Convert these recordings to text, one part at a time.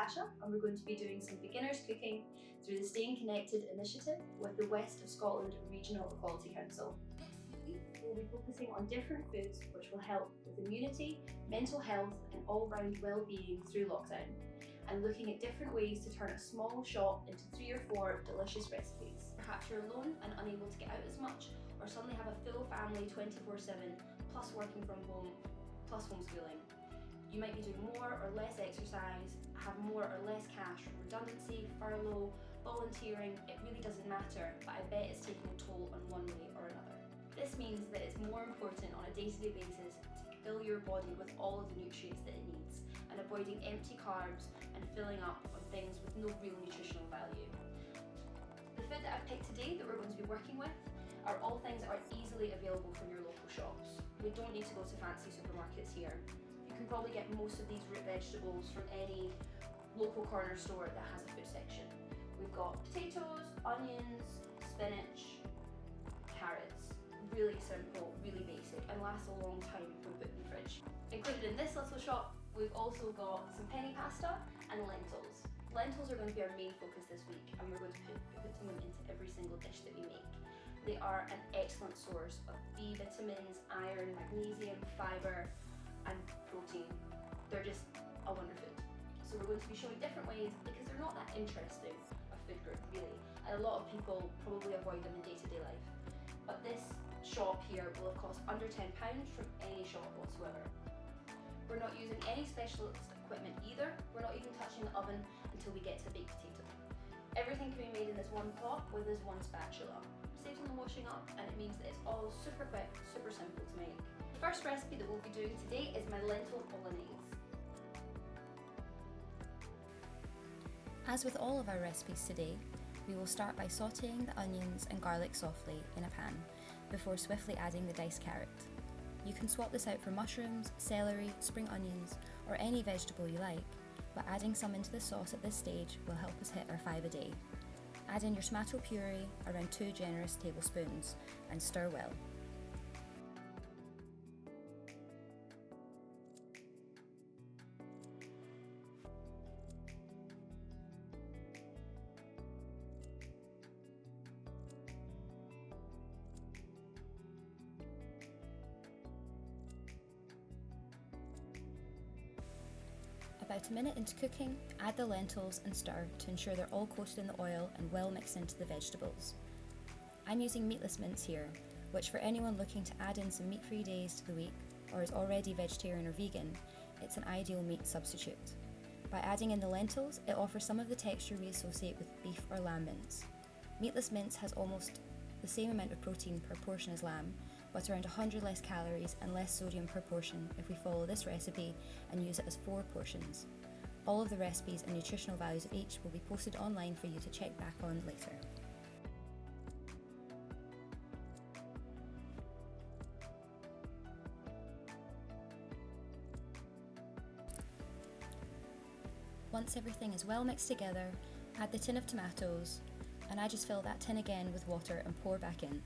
Natasha, and we're going to be doing some beginners cooking through the Staying Connected initiative with the West of Scotland Regional Equality Council. We'll be focusing on different foods which will help with immunity, mental health and all-round well-being through lockdown, and looking at different ways to turn a small shop into 3 or 4 delicious recipes. Perhaps you're alone and unable to get out as much, or suddenly have a full family 24/7, plus working from home, plus homeschooling. You might be doing more or less exercise, have more or less cash from redundancy, furlough, volunteering, it really doesn't matter, but I bet it's taking a toll on one way or another. This means that it's more important on a day-to-day basis to fill your body with all of the nutrients that it needs, and avoiding empty carbs and filling up on things with no real nutritional value. The food that I've picked today that we're going to be working with are all things that are easily available from your local shops. We don't need to go to fancy supermarkets here. You can probably get most of these root vegetables from any local corner store that has a food section. We've got potatoes, onions, spinach, carrots. Really simple, really basic, and lasts a long time when put in the fridge. Included in this little shop, we've also got some penny pasta and lentils. Lentils are going to be our main focus this week, and we're going to be putting them into every single dish that we make. They are an excellent source of B vitamins, iron, magnesium, fibre and protein. They're just a wonder food. So we're going to be showing different ways because they're not that interesting a food group really, and a lot of people probably avoid them in day-to-day life. But this shop here will have cost under £10 from any shop whatsoever. We're not using any specialist equipment either. We're not even touching the oven until we get to baked potato. Everything can be made in this one pot with this one spatula. Saves on the washing up, and it means that it's all super quick, super simple to make. The first recipe that we'll be doing today is my lentil bolognese. As with all of our recipes today, we will start by sautéing the onions and garlic softly in a pan before swiftly adding the diced carrot. You can swap this out for mushrooms, celery, spring onions, or any vegetable you like, but adding some into the sauce at this stage will help us hit our 5 a day. Add in your tomato puree, around 2 generous tablespoons, and stir well. About a minute into cooking, add the lentils and stir to ensure they're all coated in the oil and well mixed into the vegetables. I'm using meatless mince here, which for anyone looking to add in some meat-free days to the week or is already vegetarian or vegan, it's an ideal meat substitute. By adding in the lentils, it offers some of the texture we associate with beef or lamb mince. Meatless mince has almost the same amount of protein per portion as lamb, but around 100 less calories and less sodium per portion if we follow this recipe and use it as 4 portions. All of the recipes and nutritional values of each will be posted online for you to check back on later. Once everything is well mixed together, add the tin of tomatoes, and I just fill that tin again with water and pour back in.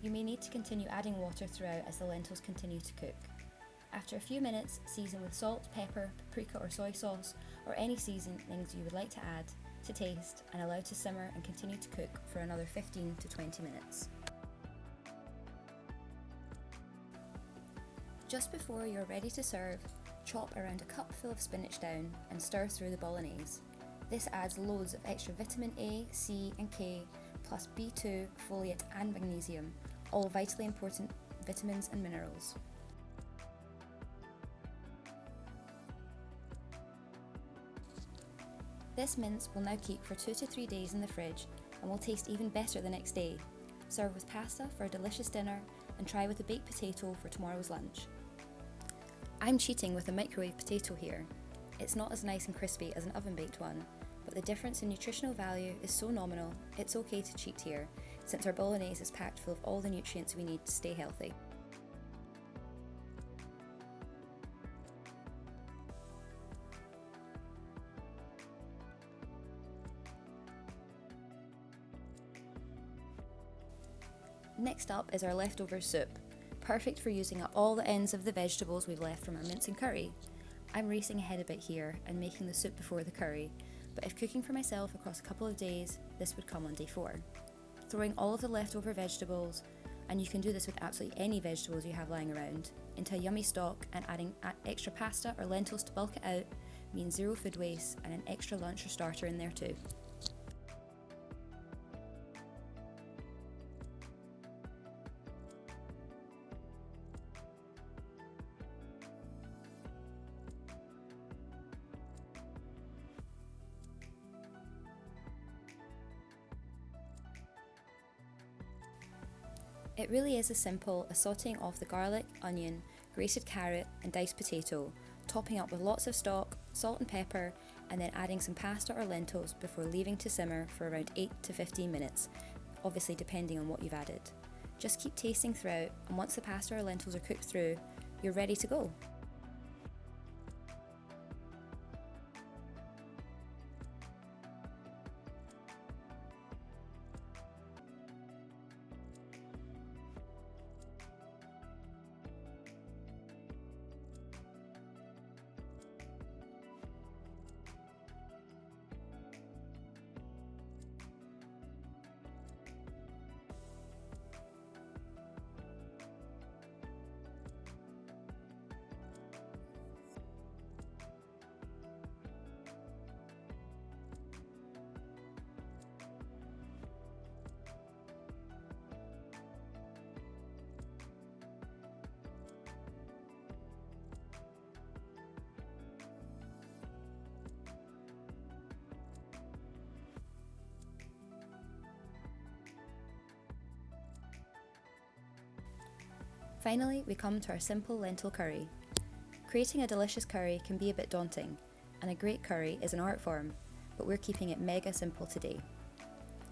You may need to continue adding water throughout as the lentils continue to cook. After a few minutes, season with salt, pepper, paprika or soy sauce, or any seasonings you would like to add to taste, and allow to simmer and continue to cook for another 15 to 20 minutes. Just before you're ready to serve, chop around a cupful of spinach down and stir through the bolognese. This adds loads of extra vitamin A, C and K, plus B2, folate and magnesium, all vitally important vitamins and minerals. This mince will now keep for 2 to 3 days in the fridge and will taste even better the next day. Serve with pasta for a delicious dinner and try with a baked potato for tomorrow's lunch. I'm cheating with a microwave potato here. It's not as nice and crispy as an oven-baked one, but the difference in nutritional value is so nominal, it's okay to cheat here, since our bolognese is packed full of all the nutrients we need to stay healthy. Next up is our leftover soup, perfect for using up all the ends of the vegetables we've left from our mince and curry. I'm racing ahead a bit here and making the soup before the curry, but if cooking for myself across a couple of days, this would come on day 4. Throwing all of the leftover vegetables, and you can do this with absolutely any vegetables you have lying around, into a yummy stock and adding extra pasta or lentils to bulk it out means zero food waste and an extra lunch or starter in there too. It really is as simple as sauteing off the garlic, onion, grated carrot and diced potato, topping up with lots of stock, salt and pepper, and then adding some pasta or lentils before leaving to simmer for around 8 to 15 minutes, obviously depending on what you've added. Just keep tasting throughout, and once the pasta or lentils are cooked through, you're ready to go. Finally, we come to our simple lentil curry. Creating a delicious curry can be a bit daunting, and a great curry is an art form, but we're keeping it mega simple today.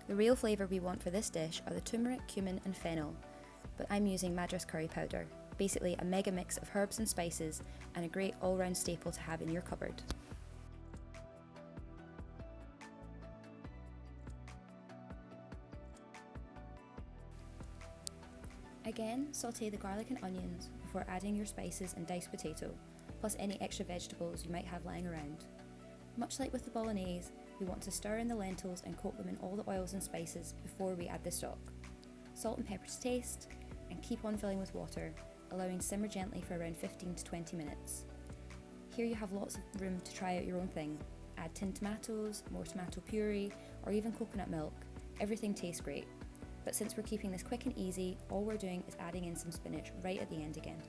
The real flavour we want for this dish are the turmeric, cumin and fennel, but I'm using Madras curry powder, basically a mega mix of herbs and spices and a great all-round staple to have in your cupboard. Again, sauté the garlic and onions before adding your spices and diced potato, plus any extra vegetables you might have lying around. Much like with the bolognese, we want to stir in the lentils and coat them in all the oils and spices before we add the stock. Salt and pepper to taste, and keep on filling with water, allowing simmer gently for around 15 to 20 minutes. Here you have lots of room to try out your own thing. Add tinned tomatoes, more tomato puree, or even coconut milk. Everything tastes great. But since we're keeping this quick and easy, all we're doing is adding in some spinach right at the end again.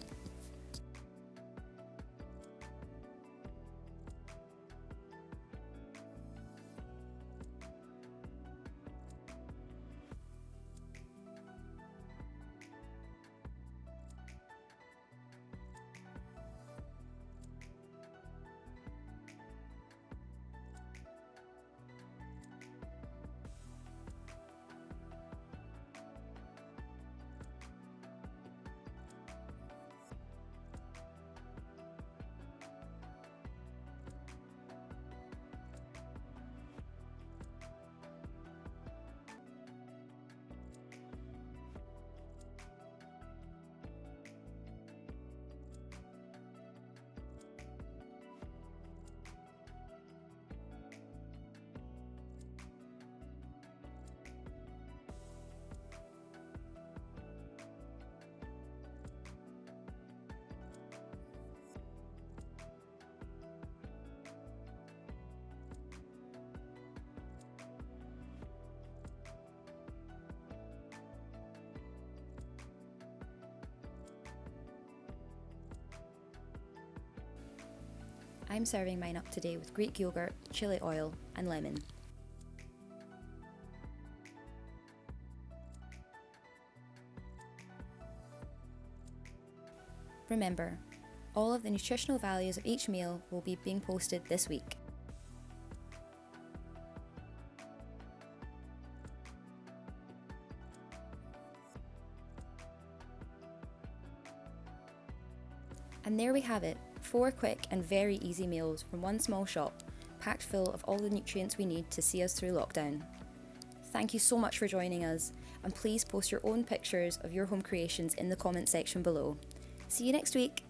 I'm serving mine up today with Greek yogurt, chili oil and lemon. Remember, all of the nutritional values of each meal will be being posted this week. And there we have it, 4 quick and very easy meals from one small shop, packed full of all the nutrients we need to see us through lockdown. Thank you so much for joining us, and please post your own pictures of your home creations in the comment section below. See you next week!